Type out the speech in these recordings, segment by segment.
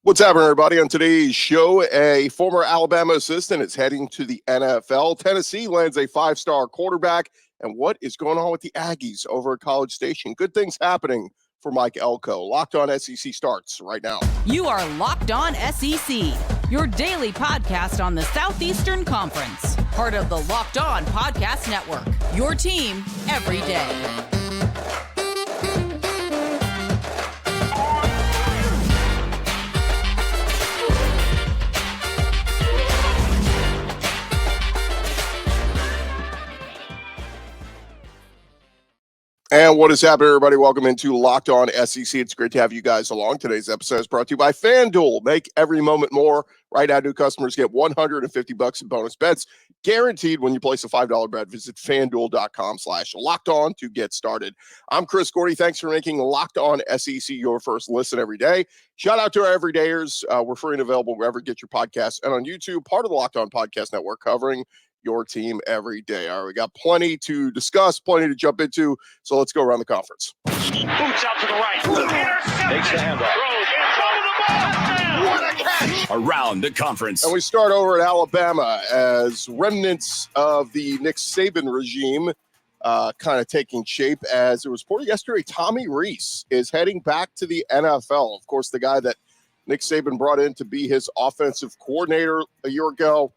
What's happening, everybody? On today's show, a former Alabama assistant is heading to the NFL. Tennessee lands a five-star quarterback. And what is going on with the Aggies over at College Station? Good things happening for Mike Elko. Locked On SEC starts right now. You are Locked On SEC, your daily podcast on the Southeastern Conference. Part of the Locked On Podcast Network, your team every day. And what is happening, everybody? Welcome into Locked On SEC. It's great to have you guys along. Today's episode is brought to you by FanDuel. Make every moment more. Right now, new customers get $150 in bonus bets guaranteed when you place a $5 bet. Visit FanDuel.com/LockedOn to get started. I'm Chris Gordy. Thanks for making Locked On SEC your first listen every day. Shout out to our everydayers. We're free and available wherever you get your podcasts and on YouTube, part of the Locked On Podcast Network, covering your team every day. All right, we got plenty to discuss, plenty to jump into, so let's go around the conference. Boots out to the right. Takes the handoff. What a catch! Around the conference. And we start over at Alabama as remnants of the Nick Sabin regime kind of taking shape. As it was reported yesterday, Tommy Rees is heading back to the NFL. Of course, the guy that Nick Sabin brought in to be his offensive coordinator a year ago,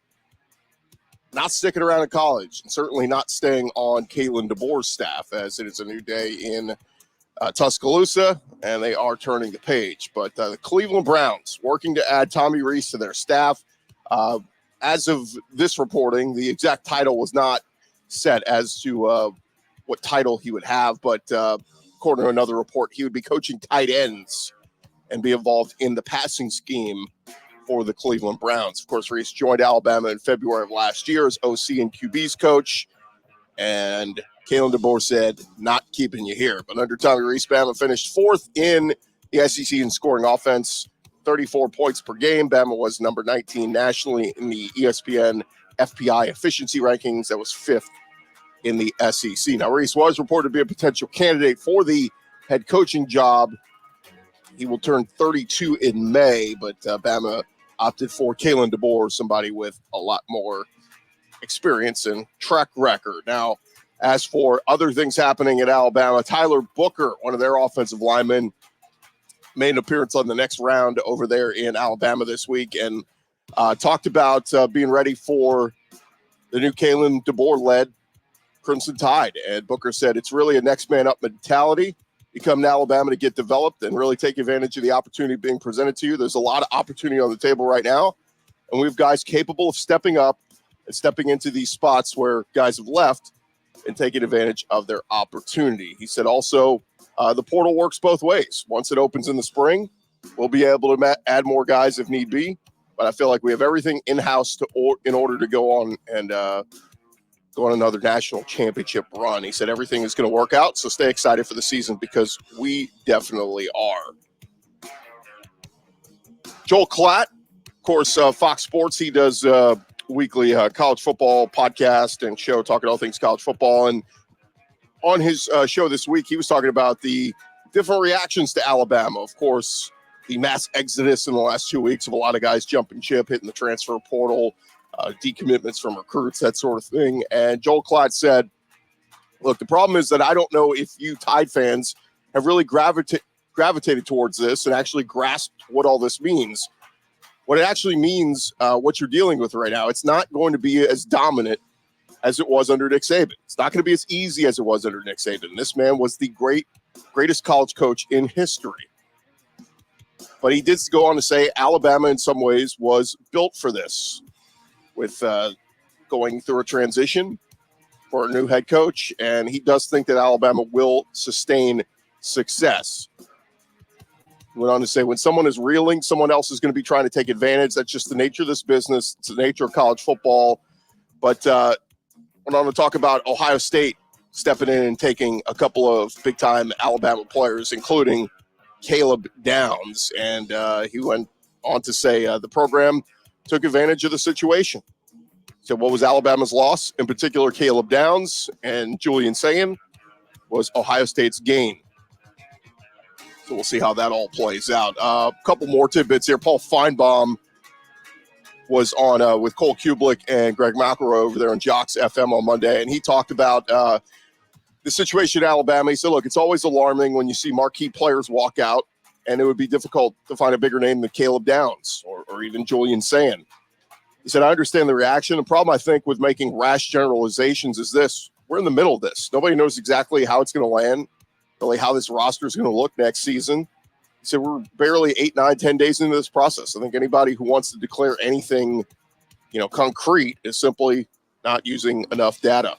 not sticking around in college, and certainly not staying on Kalen DeBoer's staff, as it is a new day in Tuscaloosa, and they are turning the page. But the Cleveland Browns working to add Tommy Rees to their staff. As of this reporting, the exact title was not set as to what title he would have, but according to another report, he would be coaching tight ends and be involved in the passing scheme for the Cleveland Browns. Of course, Rees joined Alabama in February of last year as OC and QB's coach, and Kalen DeBoer said, not keeping you here. But under Tommy Rees, Bama finished fourth in the SEC in scoring offense, 34 points per game. Bama was number 19 nationally in the ESPN FPI efficiency rankings. That was fifth in the SEC. Now, Rees was reported to be a potential candidate for the head coaching job. He will turn 32 in May, but Bama opted for Kalen DeBoer, somebody with a lot more experience and track record. Now, as for other things happening at Alabama, Tyler Booker, one of their offensive linemen, made an appearance on the next round over there in Alabama this week and talked about being ready for the new Kalen DeBoer-led Crimson Tide. And Booker said it's really a next man up mentality. You come to Alabama to get developed and really take advantage of the opportunity being presented to you. There's a lot of opportunity on the table right now, and we have guys capable of stepping up and stepping into these spots where guys have left and taking advantage of their opportunity. He said also the portal works both ways. Once it opens in the spring, we'll be able to add more guys if need be, but I feel like we have everything in-house in order to go on and go on another national championship run. He said everything is going to work out, so stay excited for the season because we definitely are. Joel Klatt, of course, Fox Sports, he does weekly college football podcast and show talking all things college football. And on his show this week, he was talking about the different reactions to Alabama. Of course, the mass exodus in the last 2 weeks of a lot of guys jumping ship, hitting the transfer portal, decommitments from recruits, that sort of thing. And Joel Klatt said, look, the problem is that I don't know if you Tide fans have really gravitated towards this and actually grasped what all this means. What it actually means, what you're dealing with right now, it's not going to be as dominant as it was under Nick Saban. It's not going to be as easy as it was under Nick Saban. This man was the greatest college coach in history. But he did go on to say Alabama in some ways was built for this, with going through a transition for a new head coach, and he does think that Alabama will sustain success. He went on to say, when someone is reeling, someone else is going to be trying to take advantage. That's just the nature of this business. It's the nature of college football. But went on to talk about Ohio State stepping in and taking a couple of big-time Alabama players, including Caleb Downs. And he went on to say the program took advantage of the situation. So what was Alabama's loss? In particular, Caleb Downs and Julian Sayin was Ohio State's gain. So we'll see how that all plays out. A couple more tidbits here. Paul Finebaum was on with Cole Kublik and Greg McElroy over there on Jocks FM on Monday, and he talked about the situation in Alabama. He said, look, it's always alarming when you see marquee players walk out, and it would be difficult to find a bigger name than Caleb Downs or even Julian Sand. He said, I understand the reaction. The problem, I think, with making rash generalizations is this. We're in the middle of this. Nobody knows exactly how it's going to land, really how this roster is going to look next season. He said, we're barely 8, 9, 10 days into this process. I think anybody who wants to declare anything, concrete is simply not using enough data.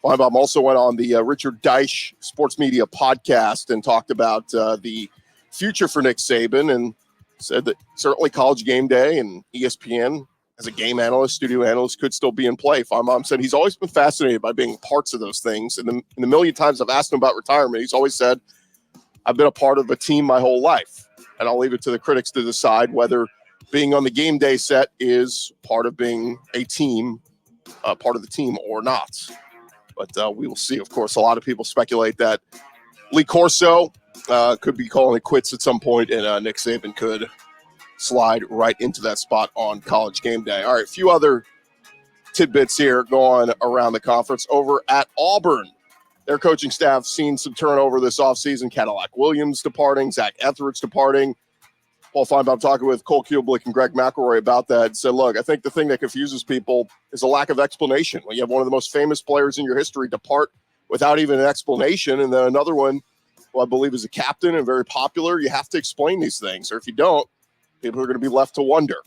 Finebaum also went on the Richard Deitch Sports Media podcast and talked about the future for Nick Sabin and said that certainly College Game Day and ESPN as a game analyst, studio analyst could still be in play. Finebaum said he's always been fascinated by being parts of those things. And in the million times I've asked him about retirement, he's always said, I've been a part of a team my whole life. And I'll leave it to the critics to decide whether being on the game day set is part of being a team, part of the team or not. But we will see. Of course, a lot of people speculate that Lee Corso could be calling it quits at some point, and Nick Saban could slide right into that spot on College Game Day. All right, a few other tidbits here going around the conference. Over at Auburn, their coaching staff seen some turnover this offseason. Cadillac Williams departing, Zach Etheridge departing. Paul Finebaum talking with Cole Kublik and Greg McElroy about that and said, look, I think the thing that confuses people is a lack of explanation. When you have one of the most famous players in your history depart without even an explanation, and then another one, who I believe is a captain and very popular, you have to explain these things. Or if you don't, people are going to be left to wonder.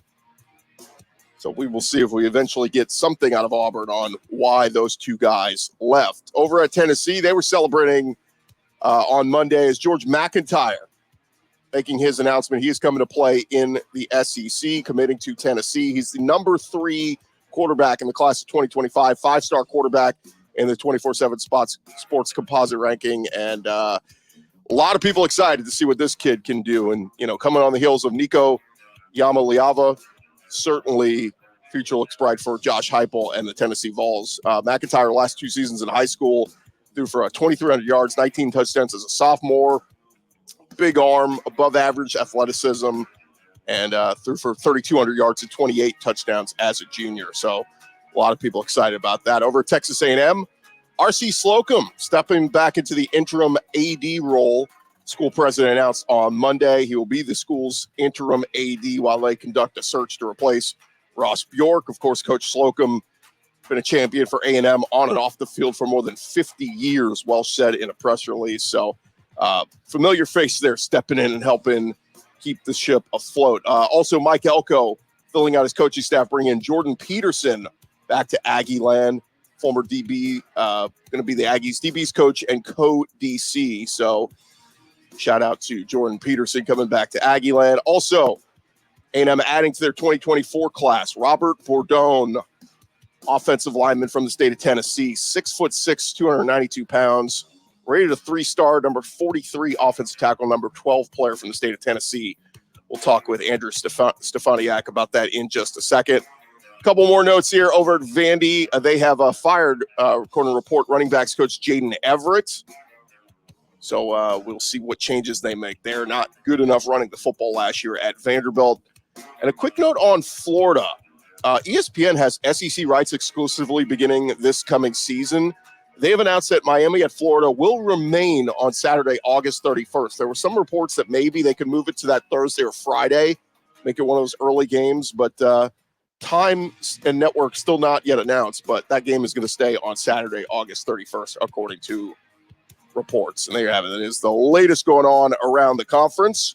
So we will see if we eventually get something out of Auburn on why those two guys left. Over at Tennessee, they were celebrating on Monday as George MacIntyre making his announcement. He is coming to play in the SEC, committing to Tennessee. He's the number 3 quarterback in the class of 2025, 5-star quarterback in the 24/7 sports composite ranking. And a lot of people excited to see what this kid can do. And, coming on the heels of Nico Yamaliava, certainly future looks bright for Josh Heupel and the Tennessee Vols. MacIntyre, last 2 seasons in high school, threw for 2,300 yards, 19 touchdowns as a sophomore. Big arm, above average athleticism, and threw for 3,200 yards and 28 touchdowns as a junior. So a lot of people excited about that. Over at Texas A&M, RC Slocum stepping back into the interim AD role. School president announced on Monday he will be the school's interim AD while they conduct a search to replace Ross Bjork. Of course, Coach Slocum, been a champion for A&M on and off the field for more than 50 years, Welsh said in a press release. So familiar face there stepping in and helping keep the ship afloat. Also, Mike Elko filling out his coaching staff, bringing in Jordan Peterson back to Aggie land, former DB, going to be the Aggies DB's coach and co-DC. So shout out to Jordan Peterson coming back to Aggie land. Also, A&M adding to their 2024 class, Robert Bordone, offensive lineman from the state of Tennessee, 6'6", 292 pounds. Rated a 3-star, number 43 offensive tackle, number 12 player from the state of Tennessee. We'll talk with Andrew Stefaniak about that in just a second. A couple more notes here over at Vandy. They have fired, according to report, running backs coach Jaden Everett. So we'll see what changes they make. They're not good enough running the football last year at Vanderbilt. And a quick note on Florida. ESPN has SEC rights exclusively beginning this coming season. They have announced that Miami at Florida will remain on Saturday, August 31st. There were some reports that maybe they could move it to that Thursday or Friday, make it one of those early games, but time and network still not yet announced, but that game is going to stay on Saturday, August 31st, according to reports. And there you have it. That is the latest going on around the conference.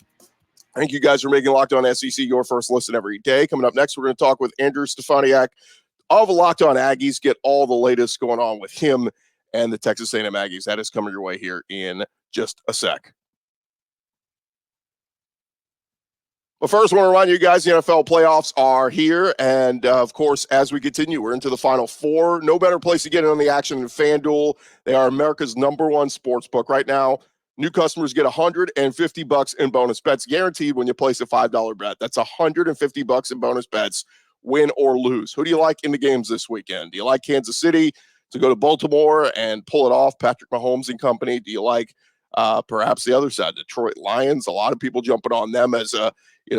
I think you guys are making Locked On SEC your first listen every day. Coming up next, we're going to talk with Andrew Stefaniak of Locked On Aggies, get all the latest going on with him and the Texas A&M Aggies. That is coming your way here in just a sec. But first, I want to remind you guys, the NFL playoffs are here. And, of course, as we continue, we're into the Final Four. No better place to get in on the action than FanDuel. They are America's #1 sports book. Right now, new customers get $150 in bonus bets guaranteed when you place a $5 bet. That's $150 in bonus bets, win or lose. Who do you like in the games this weekend? Do you like Kansas City to go to Baltimore and pull it off, Patrick Mahomes and company? Do you like Perhaps the other side, Detroit Lions, a lot of people jumping on them as a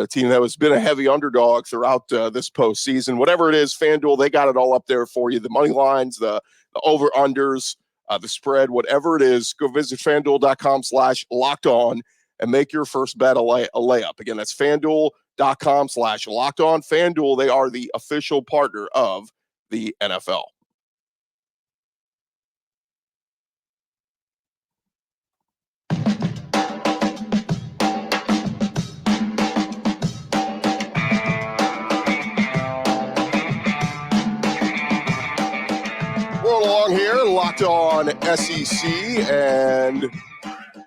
team that has been a heavy underdog throughout this postseason. Whatever it is, FanDuel, they got it all up there for you. The money lines, the over-unders, the spread, whatever it is, go visit FanDuel.com/lockedon and make your first bet a layup. Again, that's FanDuel.com/lockedon. FanDuel, they are the official partner of the NFL. Rolling along here, Locked On SEC, and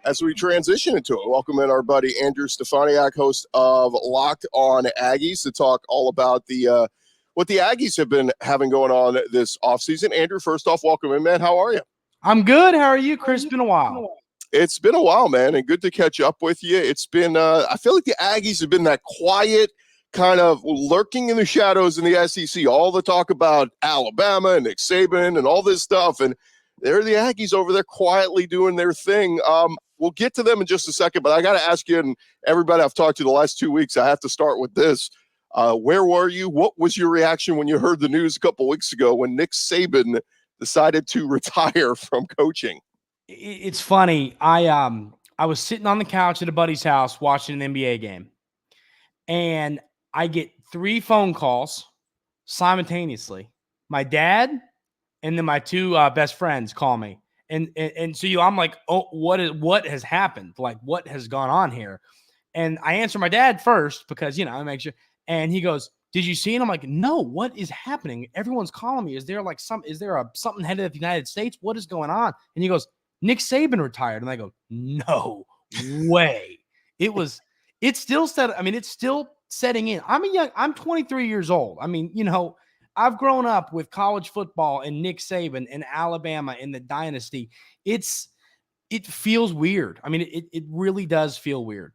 as we transition into it, welcome in our buddy Andrew Stefaniak, host of Locked On Aggies, to talk all about the what the Aggies have been having going on this offseason. Andrew, first off, welcome in, man. How are you? I'm good. How are you, Chris? It's been a while. It's been a while, man, and good to catch up with you. It's been, I feel like the Aggies have been that quiet, kind of lurking in the shadows in the SEC. All the talk about Alabama and Nick Sabin and all this stuff, and they're the Aggies over there quietly doing their thing. We'll get to them in just a second, but I got to ask you, and everybody I've talked to the last 2 weeks, I have to start with this. Where were you? What was your reaction when you heard the news a couple weeks ago when Nick Sabin decided to retire from coaching? It's funny. I was sitting on the couch at a buddy's house watching an NBA game, and I get 3 phone calls simultaneously. My dad and then my 2 best friends call me. And so I'm like, oh, what has happened? Like, what has gone on here? And I answer my dad first because, I make sure. And he goes, did you see it? I'm like, no, what is happening? Everyone's calling me. Is there something headed at the United States? What is going on? And he goes, Nick Sabin retired. And I go, no way. It's still setting in. I'm 23 years old. I've grown up with college football and Nick Sabin and Alabama in the dynasty. It feels weird. It really does feel weird.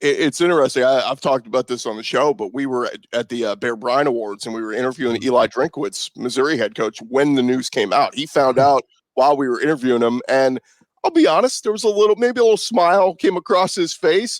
It's interesting. I've talked about this on the show, but we were at the Bear Bryant Awards, and we were interviewing Eli Drinkwitz, Missouri head coach, when the news came out. He found out while we were interviewing him, and I'll be honest, there was maybe a little smile came across his face.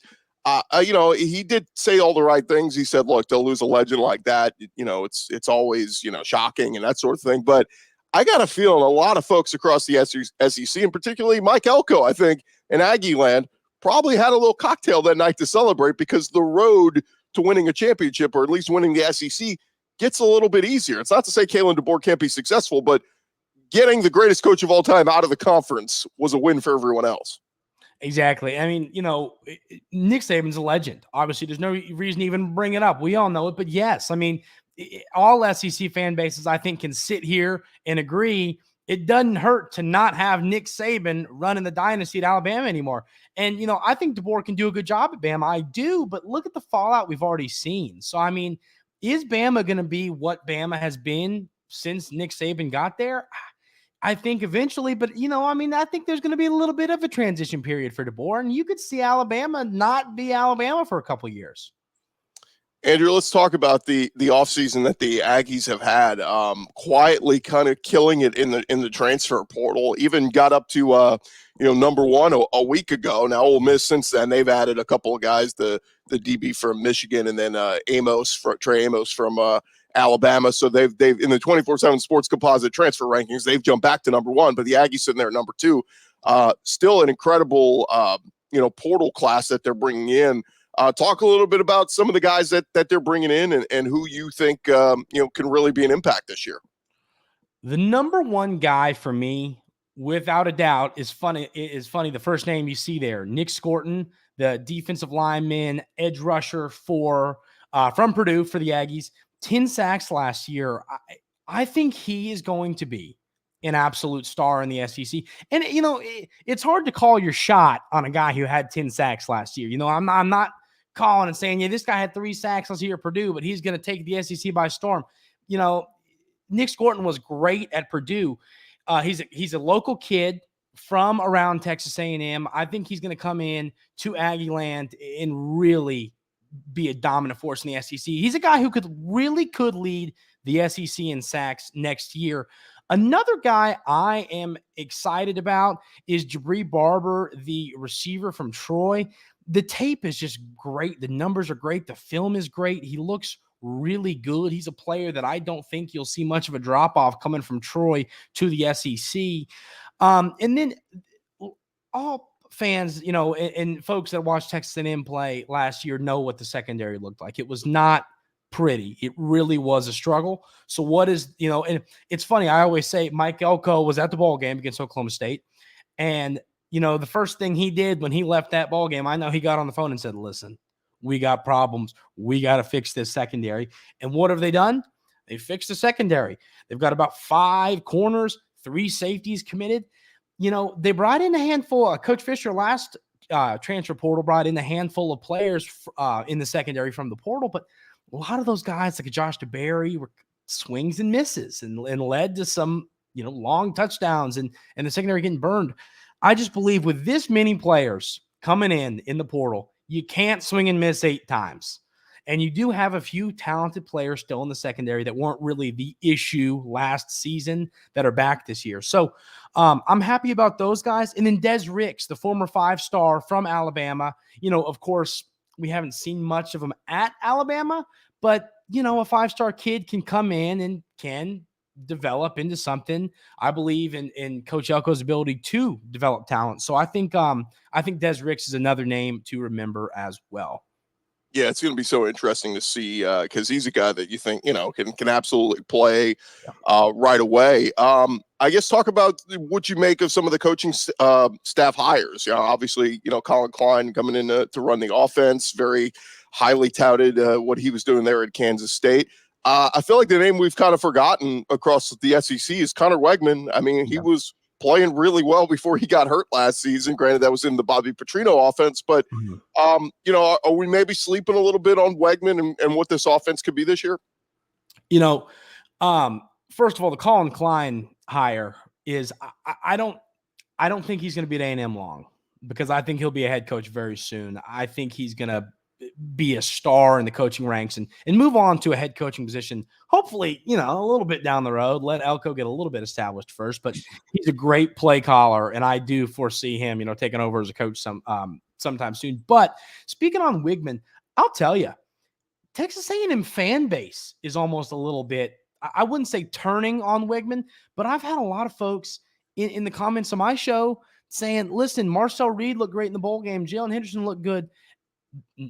He did say all the right things. He said, look, they'll lose a legend like that. It's always, shocking and that sort of thing. But I got a feeling a lot of folks across the SEC, and particularly Mike Elko, I think, in Aggie land, probably had a little cocktail that night to celebrate, because the road to winning a championship, or at least winning the SEC, gets a little bit easier. It's not to say Kalen DeBoer can't be successful, but getting the greatest coach of all time out of the conference was a win for everyone else. Exactly. Nick Saban's a legend. Obviously, there's no reason to even bring it up. We all know it, but yes, all SEC fan bases, I think, can sit here and agree it doesn't hurt to not have Nick Sabin running the dynasty at Alabama anymore. And, I think DeBoer can do a good job at Bama. I do, but look at the fallout we've already seen. So, is Bama going to be what Bama has been since Nick Sabin got there? I think eventually, but, I think there's going to be a little bit of a transition period for DeBoer, and you could see Alabama not be Alabama for a couple of years. Andrew, let's talk about the offseason that the Aggies have had, quietly kind of killing it in the transfer portal. Even got up to number 1 a week ago. Now Ole Miss, since then, they've added a couple of guys, the DB from Michigan, and then Trey Amos from Alabama. So they've in the 24/7 Sports Composite transfer rankings, they've jumped back to number 1, but the Aggies sitting there at number 2. Still an incredible portal class that they're bringing in. Talk a little bit about some of the guys that they're bringing in, and who you think can really be an impact this year. The number 1 guy for me, without a doubt, is funny. The first name you see there, Nick Scorton, the defensive lineman, edge rusher from Purdue for the Aggies, 10 sacks last year. I think he is going to be an absolute star in the SEC. And it's hard to call your shot on a guy who had 10 sacks last year. I'm not calling and saying, this guy had 3 sacks last year at Purdue, but he's going to take the SEC by storm. Nick Scorton was great at Purdue. He's a local kid from around Texas A&M. I think he's going to come in to Aggie land and really be a dominant force in the SEC. He's a guy who could lead the SEC in sacks next year. Another guy I am excited about is Jabri Barber, the receiver from Troy. The tape is just great. The numbers are great. The film is great. He looks really good. He's a player that I don't think you'll see much of a drop-off coming from Troy to the SEC. And then all fans, and folks that watched Texas A&M play last year know what the secondary looked like. It was not pretty. It really was a struggle. So what is, and it's funny, I always say Mike Elko was at the ball game against Oklahoma State. And, the first thing he did when he left that ball game, I know he got on the phone and said, listen, we got problems. We got to fix this secondary. And what have they done? They fixed the secondary. They've got about 5 corners, 3 safeties committed. They brought in a handful. Coach Fisher last transfer portal brought in a handful of players in the secondary from the portal, but a lot of those guys, like Josh DeBerry, were swings and misses and led to some, long touchdowns and the secondary getting burned. I just believe with this many players coming in the portal, you can't swing and miss 8 times. And you do have a few talented players still in the secondary that weren't really the issue last season that are back this year. So I'm happy about those guys. And then Des Ricks, the former 5-star from Alabama, of course, we haven't seen much of him at Alabama, but, a 5-star kid can come in and can develop into something. I believe in Coach Elko's ability to develop talent. So I think Des Ricks is another name to remember as well. Yeah, it's going to be so interesting to see because he's a guy that you think, can absolutely play right away. I guess talk about what you make of some of the coaching staff hires. Obviously, Colin Klein coming in to run the offense, very highly touted what he was doing there at Kansas State. I feel like the name we've kind of forgotten across the SEC is Connor Wegman. I mean, he was playing really well before he got hurt last season. Granted, that was in the Bobby Petrino offense, but are we maybe sleeping a little bit on Wegman and what this offense could be this year? First of all, the Colin Klein hire is I don't think he's going to be at A&M long, because I think he'll be a head coach very soon. I think he's going to be a star in the coaching ranks and move on to a head coaching position. Hopefully, a little bit down the road, let Elko get a little bit established first, but he's a great play caller. And I do foresee him, taking over as a coach sometime soon. But speaking on Wegman, I'll tell you, Texas A&M fan base is almost a little bit, I wouldn't say turning on Wegman, but I've had a lot of folks in the comments on my show saying, listen, Marcel Reed looked great in the bowl game. Jalen Henderson looked good.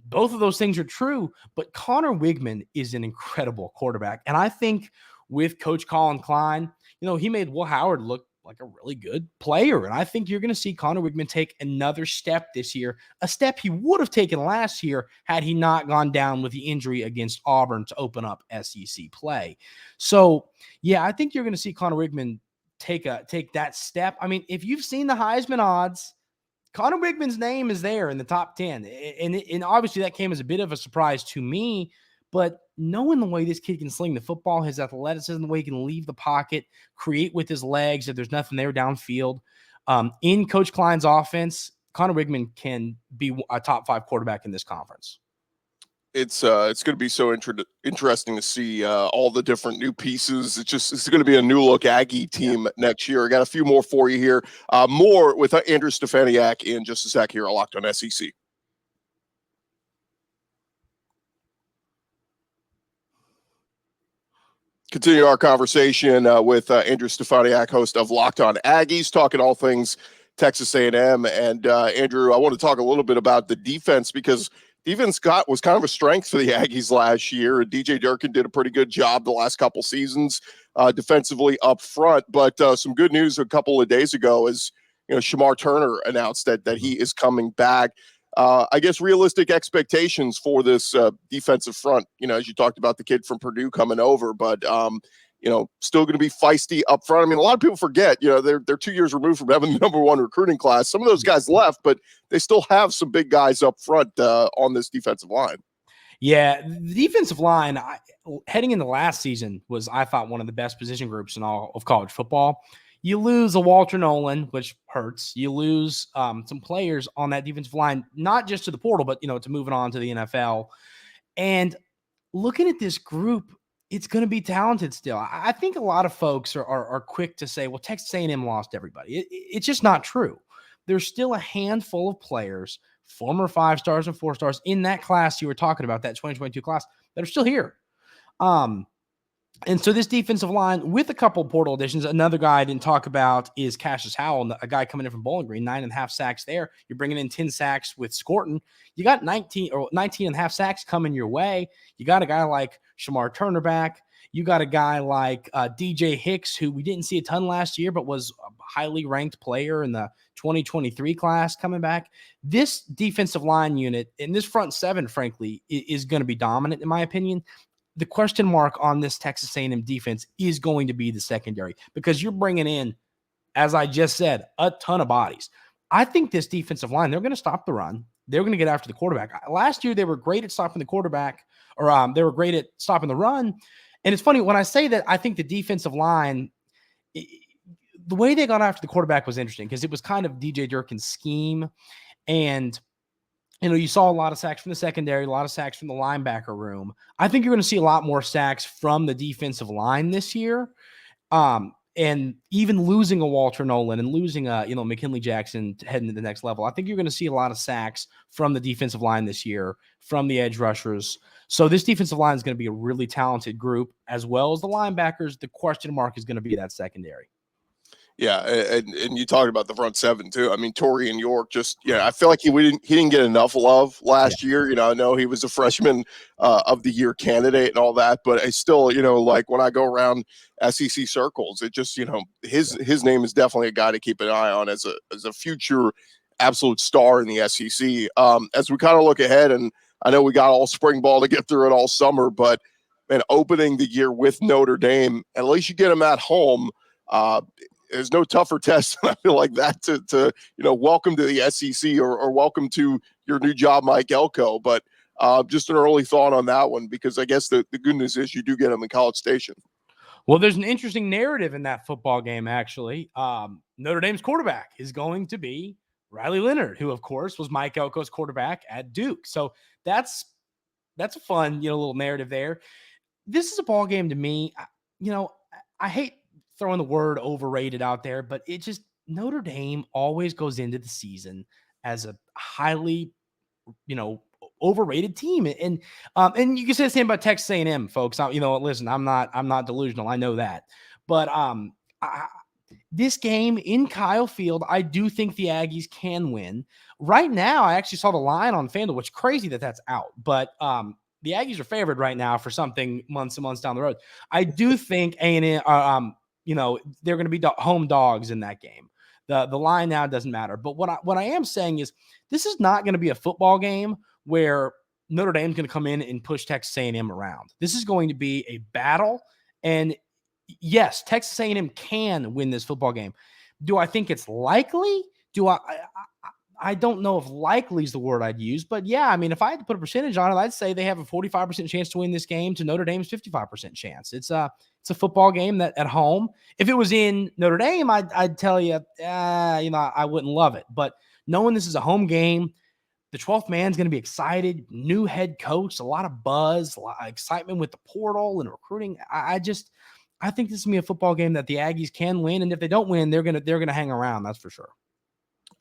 Both of those things are true, but Connor Wegman is an incredible quarterback. And I think with Coach Colin Klein, he made Will Howard look like a really good player. And I think you're going to see Connor Wegman take another step this year, a step he would have taken last year had he not gone down with the injury against Auburn to open up SEC play. So, yeah, I think you're going to see Connor Wegman take that step. I mean, if you've seen the Heisman odds, Connor Wegman's name is there in the top 10. And obviously that came as a bit of a surprise to me, but knowing the way this kid can sling the football, his athleticism, the way he can leave the pocket, create with his legs, if there's nothing there downfield. In Coach Klein's offense, Connor Wegman can be a top 5 quarterback in this conference. It's going to be so interesting to see all the different new pieces. It's going to be a new look Aggie team next year. I got a few more for you here. More with Andrew Stefaniak in just a sec here on Locked On SEC. Continue our conversation with Andrew Stefaniak, host of Locked On Aggies, talking all things Texas A&M. And Andrew, I want to talk a little bit about the defense, because defense was kind of a strength for the Aggies last year. DJ Durkin did a pretty good job the last couple seasons defensively up front. But some good news a couple of days ago is, Shamar Turner announced that he is coming back. I guess realistic expectations for this defensive front, as you talked about the kid from Purdue coming over, but still going to be feisty up front. I mean, a lot of people forget, they're 2 years removed from having the number 1 recruiting class. Some of those guys left, but they still have some big guys up front on this defensive line. Yeah, the defensive line heading into last season was, I thought, one of the best position groups in all of college football. You lose a Walter Nolan, which hurts. You lose some players on that defensive line, not just to the portal, but, to moving on to the NFL. And looking at this group, it's going to be talented still. I think a lot of folks are quick to say, well, Texas A&M lost everybody. It's just not true. There's still a handful of players, former 5-stars and 4-stars in that class you were talking about, that 2022 class, that are still here. And so this defensive line, with a couple portal additions, another guy I didn't talk about is Cassius Howell, a guy coming in from Bowling Green, 9.5 sacks there. You're bringing in 10 sacks with Scorton. You got 19.5 sacks coming your way. You got a guy like Shamar Turner back. You got a guy like DJ Hicks, who we didn't see a ton last year, but was a highly ranked player in the 2023 class coming back. This defensive line unit and this front seven, frankly, is going to be dominant, in my opinion. The question mark on this Texas A&M defense is going to be the secondary, because you're bringing in, as I just said, a ton of bodies. I think this defensive line, they're going to stop the run. They're going to get after the quarterback. Last year, they were great at stopping the quarterback, or they were great at stopping the run. And it's funny when I say that, I think the defensive line, the way they got after the quarterback was interesting, because it was kind of DJ Durkin's scheme. And you saw a lot of sacks from the secondary, a lot of sacks from the linebacker room. I think you're going to see a lot more sacks from the defensive line this year. And even losing a Walter Nolan and losing a, McKinley Jackson heading to the next level, I think you're going to see a lot of sacks from the defensive line this year, from the edge rushers. So this defensive line is going to be a really talented group, as well as the linebackers. The question mark is going to be that secondary. Yeah, and you talked about the front seven too. I mean, Torrey and York I feel like he didn't get enough love last year. I know he was a freshman of the year candidate and all that, but I still, like when I go around SEC circles, it just, his name is definitely a guy to keep an eye on as a future absolute star in the SEC. As we kind of look ahead, and I know we got all spring ball to get through it all summer, but man, opening the year with Notre Dame, at least you get them at home. There's no tougher test than I feel like that to welcome to the SEC or welcome to your new job, Mike Elko. But just an early thought on that one, because I guess the good news is you do get them in College Station. Well, there's an interesting narrative in that football game, actually. Notre Dame's quarterback is going to be Riley Leonard, who, of course, was Mike Elko's quarterback at Duke. So that's a fun, little narrative there. This is a ball game to me. I hate throwing the word overrated out there, but it just, Notre Dame always goes into the season as a highly, overrated team. And you can say the same about Texas A&M, folks. Listen, I'm not delusional. I know that. But this game in Kyle Field, I do think the Aggies can win. Right now, I actually saw the line on FanDuel, which is crazy that's out. But the Aggies are favored right now for something months and months down the road. I do think A&M they're going to be home dogs in that game. The line now doesn't matter. But what I am saying is, this is not going to be a football game where Notre Dame's going to come in and push Texas A&M around. This is going to be a battle. And yes, Texas A&M can win this football game. Do I think it's likely? I don't know if likely is the word I'd use, but yeah, I mean, if I had to put a percentage on it, I'd say they have a 45% chance to win this game to Notre Dame's 55% chance. It's a football game that at home. If it was in Notre Dame, I'd tell you, I wouldn't love it. But knowing this is a home game, the 12th man's going to be excited. New head coach, a lot of buzz, a lot of excitement with the portal and recruiting. I think this is going to be a football game that the Aggies can win, and if they don't win, they're gonna hang around. That's for sure.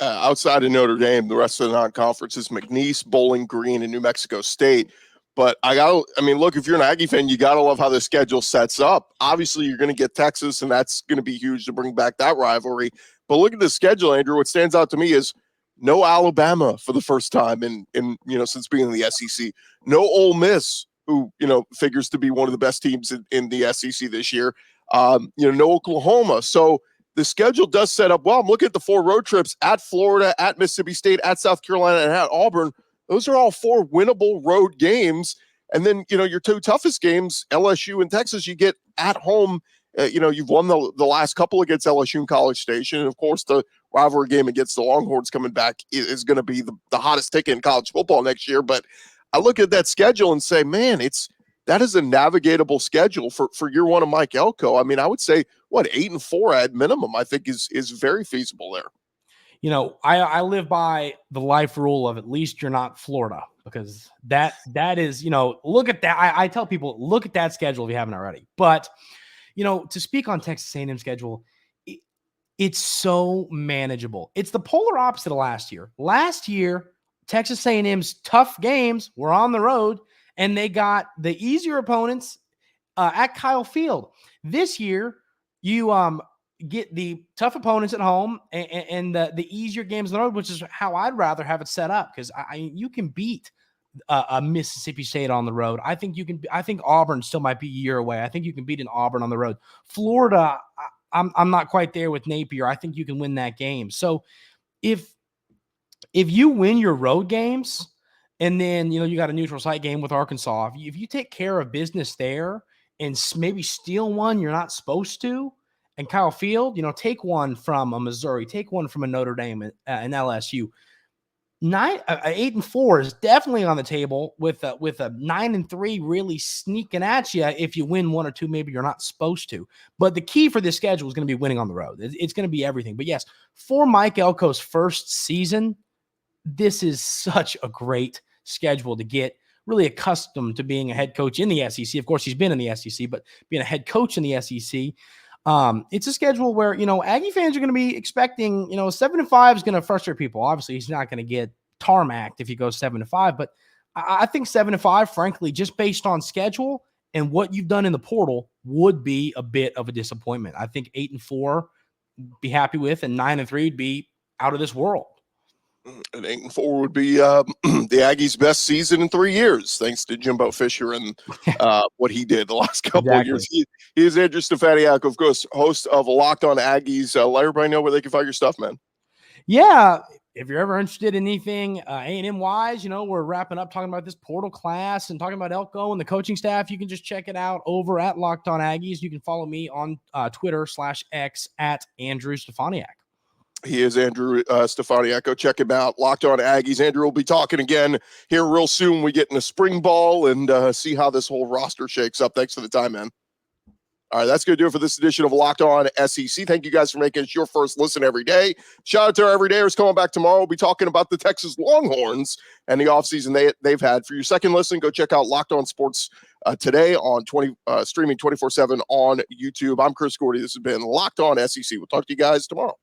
Outside of Notre Dame, the rest of the non-conference is McNeese, Bowling Green, and New Mexico State. But look, if you're an Aggie fan, you got to love how the schedule sets up. Obviously, you're going to get Texas, and that's going to be huge to bring back that rivalry. But look at the schedule, Andrew. What stands out to me is no Alabama for the first time since being in the SEC. No Ole Miss, who, figures to be one of the best teams in the SEC this year. No Oklahoma. So the schedule does set up well. I'm looking at the 4 road trips at Florida, at Mississippi State, at South Carolina, and at Auburn. Those are all 4 winnable road games. And then, your 2 toughest games, LSU and Texas, you get at home. You've won the last couple against LSU and College Station. And, of course, the rivalry game against the Longhorns coming back is going to be the hottest ticket in college football next year. But I look at that schedule and say, man, that is a navigatable schedule for year one of Mike Elko. I mean, I would say, 8-4 at minimum, I think is very feasible there. I live by the life rule of at least you're not Florida, because that is, look at that. I tell people, look at that schedule if you haven't already. But, to speak on Texas A&M schedule, it's so manageable. It's the polar opposite of last year. Last year, Texas A&M's tough games were on the road, and they got the easier opponents at Kyle Field. This year, you get the tough opponents at home and the easier games on the road, which is how I'd rather have it set up, because you can beat a Mississippi State on the road. I think Auburn still might be a year away. I think you can beat an Auburn on the road. Florida, I'm not quite there with Napier. I think you can win that game. So if you win your road games, and then you got a neutral site game with Arkansas, if you take care of business there and maybe steal one you're not supposed to, and Kyle Field, take one from a Missouri, take one from a Notre Dame and LSU. 8-4 is definitely on the table, with a 9-3 really sneaking at you if you win one or two maybe you're not supposed to. But the key for this schedule is going to be winning on the road. It's going to be everything. But yes, for Mike Elko's first season, this is such a great schedule to get really accustomed to being a head coach in the SEC. Of course, he's been in the SEC, but being a head coach in the SEC, it's a schedule where, Aggie fans are going to be expecting, 7-5 is going to frustrate people. Obviously, he's not going to get tarmacked if he goes 7-5, but I think 7-5, frankly, just based on schedule and what you've done in the portal, would be a bit of a disappointment. I think 8-4 be happy with, and 9-3 would be out of this world. And 8-4 would be the Aggies' best season in 3 years, thanks to Jimbo Fisher and what he did the last couple of years. He is Andrew Stefaniak, of course, host of Locked On Aggies. Let everybody know where they can find your stuff, man. Yeah, if you're ever interested in anything A&M wise, we're wrapping up talking about this portal class and talking about Elko and the coaching staff. You can just check it out over at Locked On Aggies. You can follow me on Twitter /X at Andrew Stefaniak. He is Andrew Stefaniak. Go check him out. Locked On Aggies. Andrew will be talking again here real soon. We get in a spring ball and see how this whole roster shakes up. Thanks for the time, man. All right, that's going to do it for this edition of Locked On SEC. Thank you guys for making it your first listen every day. Shout out to our everydayers coming back tomorrow. We'll be talking about the Texas Longhorns and the offseason they've had. For your second listen, go check out Locked On Sports today on streaming 24/7 on YouTube. I'm Chris Gordy. This has been Locked On SEC. We'll talk to you guys tomorrow.